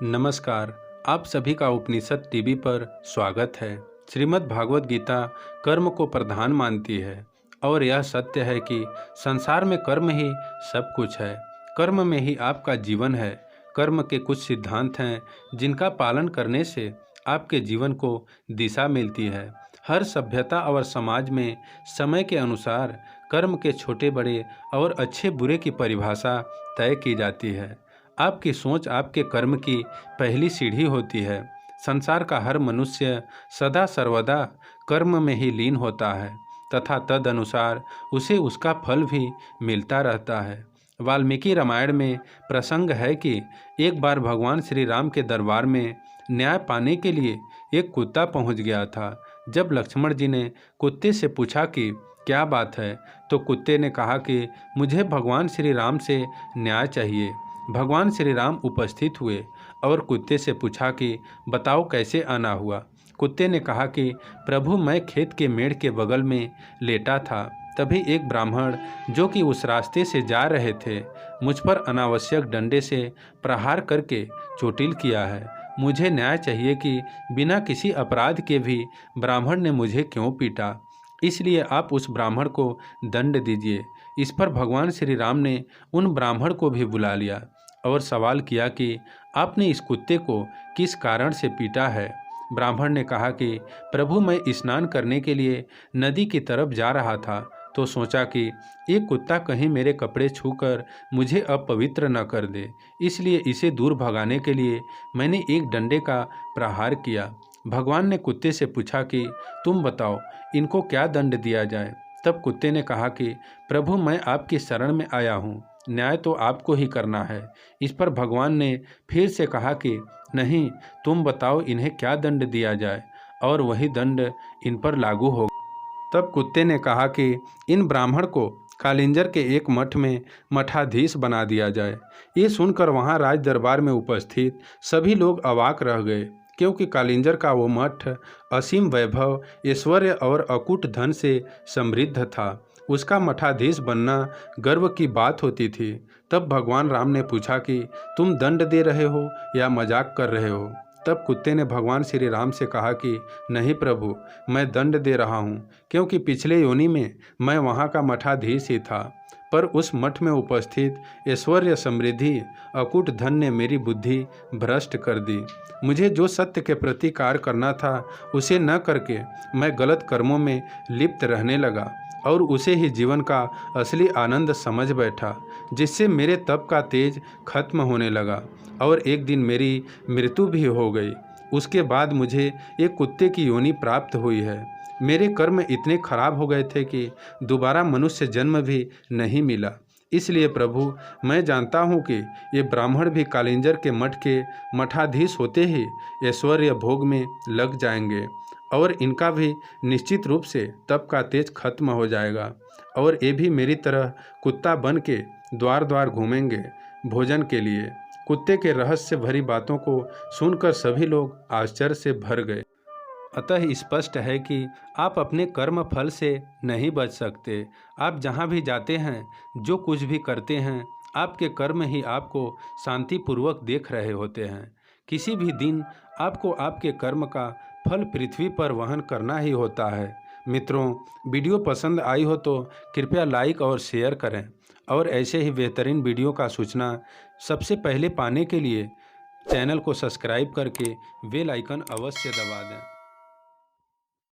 नमस्कार। आप सभी का उपनिषद टीवी पर स्वागत है। श्रीमद् भागवत गीता कर्म को प्रधान मानती है और यह सत्य है कि संसार में कर्म ही सब कुछ है। कर्म में ही आपका जीवन है। कर्म के कुछ सिद्धांत हैं जिनका पालन करने से आपके जीवन को दिशा मिलती है। हर सभ्यता और समाज में समय के अनुसार कर्म के छोटे बड़े और अच्छे बुरे की परिभाषा तय की जाती है। आपकी सोच आपके कर्म की पहली सीढ़ी होती है। संसार का हर मनुष्य सदा सर्वदा कर्म में ही लीन होता है तथा तद अनुसार उसे उसका फल भी मिलता रहता है। वाल्मीकि रामायण में प्रसंग है कि एक बार भगवान श्री राम के दरबार में न्याय पाने के लिए एक कुत्ता पहुंच गया था। जब लक्ष्मण जी ने कुत्ते से पूछा कि क्या बात है, तो कुत्ते ने कहा कि मुझे भगवान श्री राम से न्याय चाहिए। भगवान श्री राम उपस्थित हुए और कुत्ते से पूछा कि बताओ कैसे आना हुआ। कुत्ते ने कहा कि प्रभु, मैं खेत के मेड़ के बगल में लेटा था, तभी एक ब्राह्मण जो कि उस रास्ते से जा रहे थे मुझ पर अनावश्यक डंडे से प्रहार करके चोटिल किया है। मुझे न्याय चाहिए कि बिना किसी अपराध के भी ब्राह्मण ने मुझे क्यों पीटा, इसलिए आप उस ब्राह्मण को दंड दीजिए। इस पर भगवान श्री राम ने उन ब्राह्मण को भी बुला लिया और सवाल किया कि आपने इस कुत्ते को किस कारण से पीटा है। ब्राह्मण ने कहा कि प्रभु, मैं स्नान करने के लिए नदी की तरफ जा रहा था तो सोचा कि एक कुत्ता कहीं मेरे कपड़े छूकर मुझे अपवित्र न कर दे, इसलिए इसे दूर भगाने के लिए मैंने एक डंडे का प्रहार किया। भगवान ने कुत्ते से पूछा कि तुम बताओ, इनको क्या दंड दिया जाए। तब कुत्ते ने कहा कि प्रभु, मैं आपकी शरण में आया हूँ, न्याय तो आपको ही करना है। इस पर भगवान ने फिर से कहा कि नहीं, तुम बताओ इन्हें क्या दंड दिया जाए और वही दंड इन पर लागू होगा। तब कुत्ते ने कहा कि इन ब्राह्मण को कालिंजर के एक मठ में मठाधीश बना दिया जाए। ये सुनकर वहाँ राज दरबार में उपस्थित सभी लोग अवाक रह गए, क्योंकि कालिंजर का वो मठ असीम वैभव, ऐश्वर्य और अकूट धन से समृद्ध था। उसका मठाधीश बनना गर्व की बात होती थी। तब भगवान राम ने पूछा कि तुम दंड दे रहे हो या मजाक कर रहे हो। तब कुत्ते ने भगवान श्री राम से कहा कि नहीं प्रभु, मैं दंड दे रहा हूँ, क्योंकि पिछले योनि में मैं वहाँ का मठाधीश ही था, पर उस मठ में उपस्थित ऐश्वर्य, समृद्धि, अकूट धन ने मेरी बुद्धि भ्रष्ट कर दी। मुझे जो सत्य के प्रति कार्य करना था उसे न करके मैं गलत कर्मों में लिप्त रहने लगा और उसे ही जीवन का असली आनंद समझ बैठा, जिससे मेरे तप का तेज खत्म होने लगा और एक दिन मेरी मृत्यु भी हो गई। उसके बाद मुझे एक कुत्ते की योनि प्राप्त हुई है। मेरे कर्म इतने खराब हो गए थे कि दोबारा मनुष्य जन्म भी नहीं मिला। इसलिए प्रभु, मैं जानता हूँ कि ये ब्राह्मण भी कालिंजर के मठ के मठाधीश होते ही ऐश्वर्य भोग में लग जाएंगे और इनका भी निश्चित रूप से तप का तेज खत्म हो जाएगा और ये भी मेरी तरह कुत्ता बन के द्वार द्वार घूमेंगे भोजन के लिए। कुत्ते के रहस्य भरी बातों को सुनकर सभी लोग आश्चर्य से भर गए। अतः स्पष्ट है कि आप अपने कर्म फल से नहीं बच सकते। आप जहाँ भी जाते हैं, जो कुछ भी करते हैं, आपके कर्म ही आपको शांतिपूर्वक देख रहे होते हैं। किसी भी दिन आपको आपके कर्म का फल पृथ्वी पर वहन करना ही होता है। मित्रों, वीडियो पसंद आई हो तो कृपया लाइक और शेयर करें और ऐसे ही बेहतरीन वीडियो का सूचना सबसे पहले पाने के लिए चैनल को सब्सक्राइब करके बेल आइकन अवश्य दबा दें।